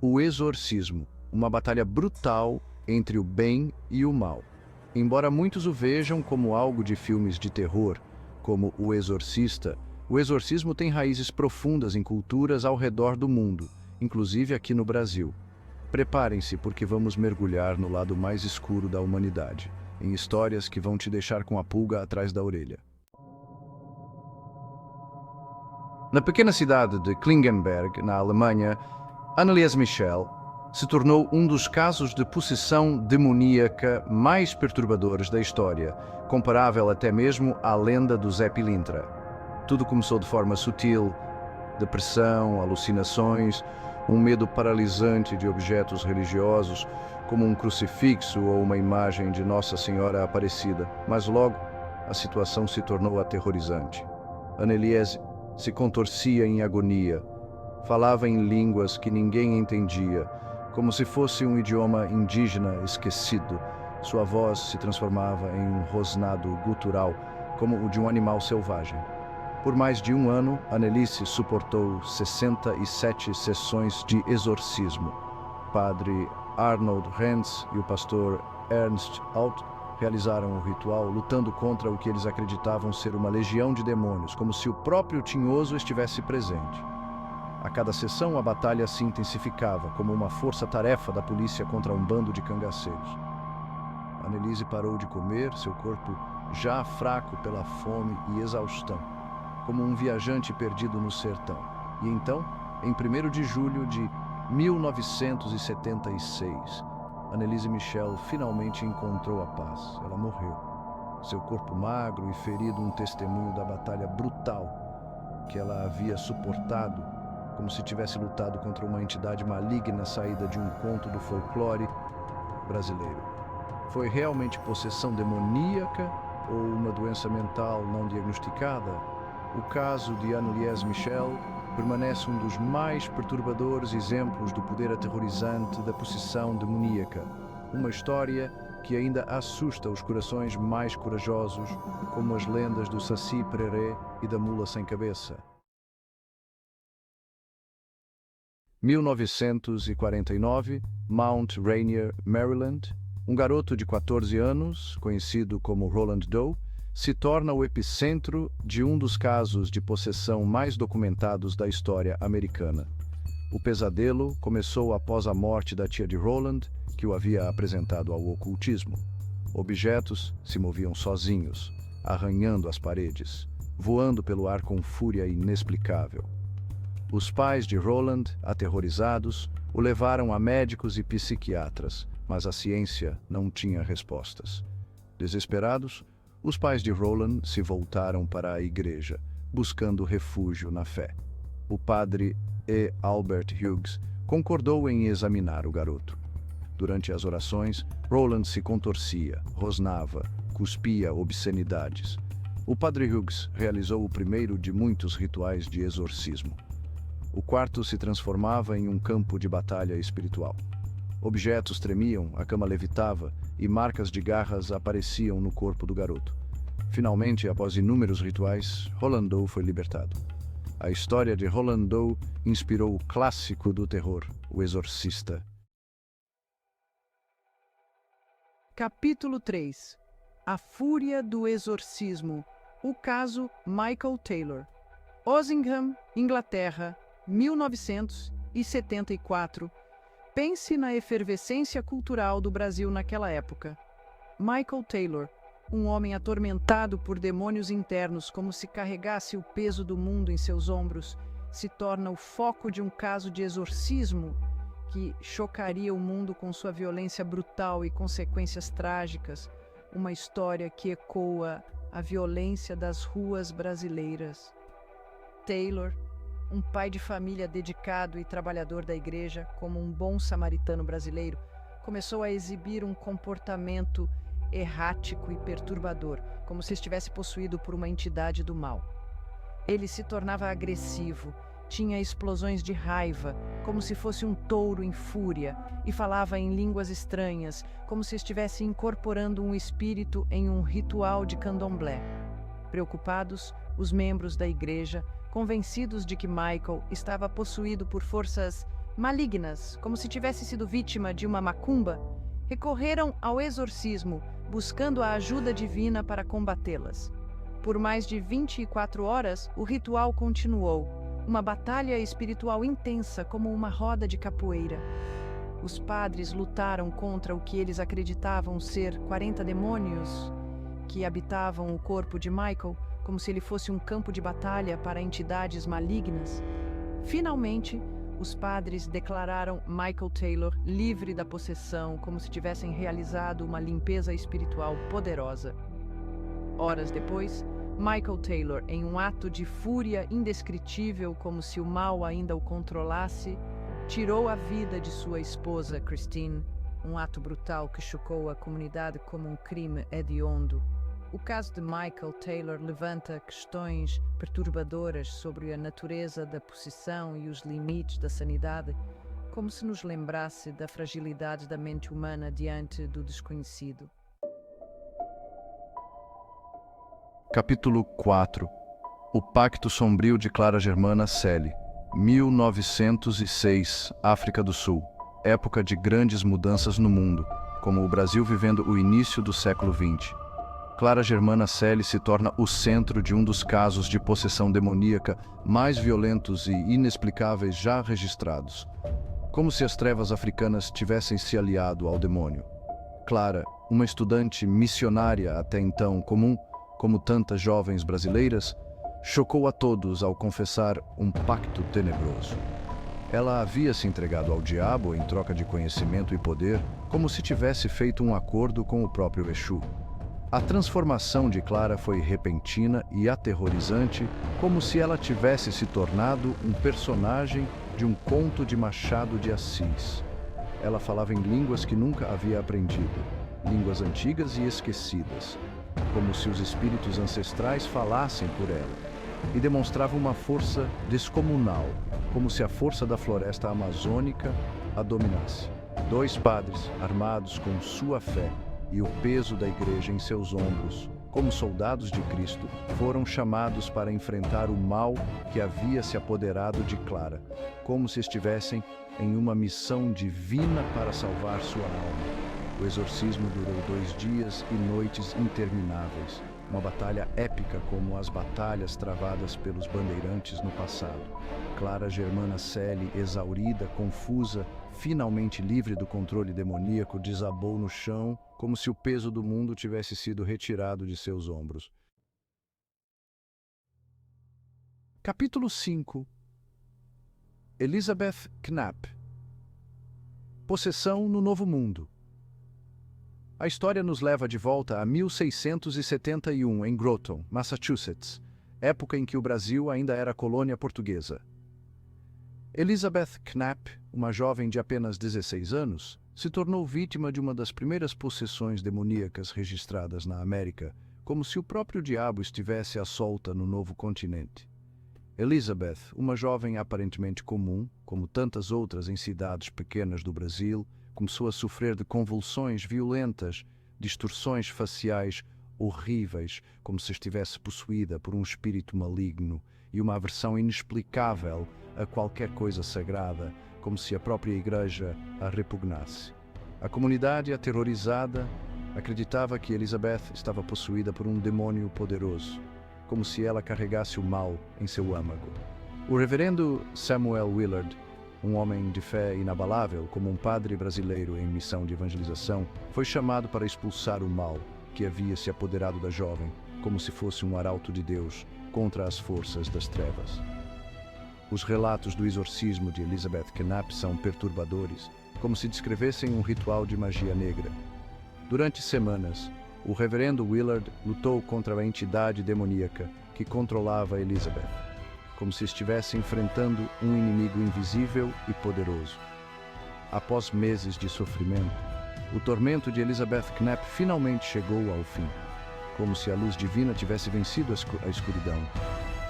O Exorcismo, uma batalha brutal entre o bem e o mal. Embora muitos o vejam como algo de filmes de terror, como O Exorcista, o exorcismo tem raízes profundas em culturas ao redor do mundo, inclusive aqui no Brasil. Preparem-se porque vamos mergulhar no lado mais escuro da humanidade, em histórias que vão te deixar com a pulga atrás da orelha. Na pequena cidade de Klingenberg, na Alemanha, Anneliese Michel se tornou um dos casos de possessão demoníaca mais perturbadores da história, comparável até mesmo à lenda do Zé Pilintra. Tudo começou de forma sutil: depressão, alucinações, um medo paralisante de objetos religiosos, como um crucifixo ou uma imagem de Nossa Senhora Aparecida. Mas logo, a situação se tornou aterrorizante. Anneliese se contorcia em agonia, falava em línguas que ninguém entendia, como se fosse um idioma indígena esquecido. Sua voz se transformava em um rosnado gutural, como o de um animal selvagem. Por mais de um ano, Anneliese suportou 67 sessões de exorcismo. Padre Arnold Renz e o pastor Ernst Alt realizaram o ritual, lutando contra o que eles acreditavam ser uma legião de demônios, como se o próprio tinhoso estivesse presente. A cada sessão, a batalha se intensificava, como uma força-tarefa da polícia contra um bando de cangaceiros. Anneliese parou de comer, seu corpo já fraco pela fome e exaustão, como um viajante perdido no sertão. E então, em 1º de julho de 1976, Anneliese Michel finalmente encontrou a paz. Ela morreu. Seu corpo magro e ferido, um testemunho da batalha brutal que ela havia suportado, como se tivesse lutado contra uma entidade maligna saída de um conto do folclore brasileiro. Foi realmente possessão demoníaca ou uma doença mental não diagnosticada? O caso de Anneliese Michel permanece um dos mais perturbadores exemplos do poder aterrorizante da possessão demoníaca. Uma história que ainda assusta os corações mais corajosos, como as lendas do Saci Pererê e da Mula Sem Cabeça. 1949, Mount Rainier, Maryland. Um garoto de 14 anos, conhecido como Roland Doe, se torna o epicentro de um dos casos de possessão mais documentados da história americana. O pesadelo começou após a morte da tia de Roland, que o havia apresentado ao ocultismo. Objetos se moviam sozinhos, arranhando as paredes, voando pelo ar com fúria inexplicável. Os pais de Roland, aterrorizados, o levaram a médicos e psiquiatras, mas a ciência não tinha respostas. Desesperados, os pais de Roland se voltaram para a igreja, buscando refúgio na fé. O padre E. Albert Hughes concordou em examinar o garoto. Durante as orações, Roland se contorcia, rosnava, cuspia obscenidades. O padre Hughes realizou o primeiro de muitos rituais de exorcismo. O quarto se transformava em um campo de batalha espiritual. Objetos tremiam, a cama levitava e marcas de garras apareciam no corpo do garoto. Finalmente, após inúmeros rituais, Roland Doe foi libertado. A história de Roland Doe inspirou o clássico do terror, O Exorcista. Capítulo 3. A Fúria do Exorcismo. O caso Michael Taylor. Osingham, Inglaterra, 1974. Pense na efervescência cultural do Brasil naquela época. Michael Taylor, um homem atormentado por demônios internos, como se carregasse o peso do mundo em seus ombros, se torna o foco de um caso de exorcismo que chocaria o mundo com sua violência brutal e consequências trágicas, uma história que ecoa a violência das ruas brasileiras. Taylor, um pai de família dedicado e trabalhador da igreja, como um bom samaritano brasileiro, começou a exibir um comportamento errático e perturbador, como se estivesse possuído por uma entidade do mal. Ele se tornava agressivo, tinha explosões de raiva, como se fosse um touro em fúria, e falava em línguas estranhas, como se estivesse incorporando um espírito em um ritual de candomblé. Preocupados, os membros da igreja, convencidos de que Michael estava possuído por forças malignas, como se tivesse sido vítima de uma macumba, recorreram ao exorcismo, buscando a ajuda divina para combatê-las. Por mais de 24 horas, o ritual continuou, uma batalha espiritual intensa como uma roda de capoeira. Os padres lutaram contra o que eles acreditavam ser 40 demônios que habitavam o corpo de Michael, como se ele fosse um campo de batalha para entidades malignas. Finalmente, os padres declararam Michael Taylor livre da possessão, como se tivessem realizado uma limpeza espiritual poderosa. Horas depois, Michael Taylor, em um ato de fúria indescritível, como se o mal ainda o controlasse, tirou a vida de sua esposa, Christine, um ato brutal que chocou a comunidade como um crime hediondo. O caso de Michael Taylor levanta questões perturbadoras sobre a natureza da possessão e os limites da sanidade, como se nos lembrasse da fragilidade da mente humana diante do desconhecido. Capítulo 4. O Pacto Sombrio de Clara Germana Celi, 1906, África do Sul. Época de grandes mudanças no mundo, como o Brasil vivendo o início do século XX. Clara Germana Celi se torna o centro de um dos casos de possessão demoníaca mais violentos e inexplicáveis já registrados. Como se as trevas africanas tivessem se aliado ao demônio. Clara, uma estudante missionária até então comum, como tantas jovens brasileiras, chocou a todos ao confessar um pacto tenebroso. Ela havia se entregado ao diabo em troca de conhecimento e poder, como se tivesse feito um acordo com o próprio Exu. A transformação de Clara foi repentina e aterrorizante, como se ela tivesse se tornado um personagem de um conto de Machado de Assis. Ela falava em línguas que nunca havia aprendido, línguas antigas e esquecidas, como se os espíritos ancestrais falassem por ela, e demonstrava uma força descomunal, como se a força da floresta amazônica a dominasse. 2 padres, armados com sua fé e o peso da igreja em seus ombros, como soldados de Cristo, foram chamados para enfrentar o mal que havia se apoderado de Clara, como se estivessem em uma missão divina para salvar sua alma. O exorcismo durou 2 dias e noites intermináveis, uma batalha épica como as batalhas travadas pelos bandeirantes no passado. Clara Germana Celi, exaurida, confusa, finalmente livre do controle demoníaco, desabou no chão, como se o peso do mundo tivesse sido retirado de seus ombros. Capítulo 5. Elizabeth Knapp. Possessão no Novo Mundo. A história nos leva de volta a 1671, em Groton, Massachusetts, época em que o Brasil ainda era colônia portuguesa. Elizabeth Knapp, uma jovem de apenas 16 anos, se tornou vítima de uma das primeiras possessões demoníacas registradas na América, como se o próprio diabo estivesse à solta no novo continente. Elizabeth, uma jovem aparentemente comum, como tantas outras em cidades pequenas do Brasil, começou a sofrer de convulsões violentas, distorções faciais horríveis, como se estivesse possuída por um espírito maligno, e uma aversão inexplicável a qualquer coisa sagrada, como se a própria igreja a repugnasse. A comunidade, aterrorizada, acreditava que Elizabeth estava possuída por um demônio poderoso, como se ela carregasse o mal em seu âmago. O reverendo Samuel Willard, um homem de fé inabalável, como um padre brasileiro em missão de evangelização, foi chamado para expulsar o mal que havia se apoderado da jovem, como se fosse um arauto de Deus contra as forças das trevas. Os relatos do exorcismo de Elizabeth Knapp são perturbadores, como se descrevessem um ritual de magia negra. Durante semanas, o reverendo Willard lutou contra a entidade demoníaca que controlava Elizabeth, como se estivesse enfrentando um inimigo invisível e poderoso. Após meses de sofrimento, o tormento de Elizabeth Knapp finalmente chegou ao fim, como se a luz divina tivesse vencido a escuridão.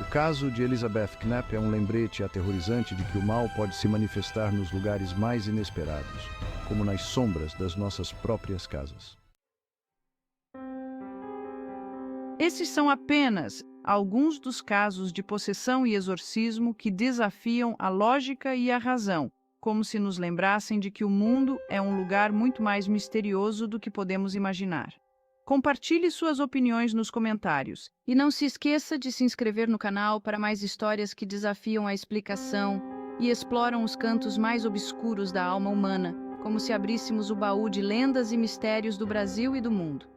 O caso de Elizabeth Knapp é um lembrete aterrorizante de que o mal pode se manifestar nos lugares mais inesperados, como nas sombras das nossas próprias casas. Esses são apenas alguns dos casos de possessão e exorcismo que desafiam a lógica e a razão, como se nos lembrassem de que o mundo é um lugar muito mais misterioso do que podemos imaginar. Compartilhe suas opiniões nos comentários e não se esqueça de se inscrever no canal para mais histórias que desafiam a explicação e exploram os cantos mais obscuros da alma humana, como se abríssemos o baú de lendas e mistérios do Brasil e do mundo.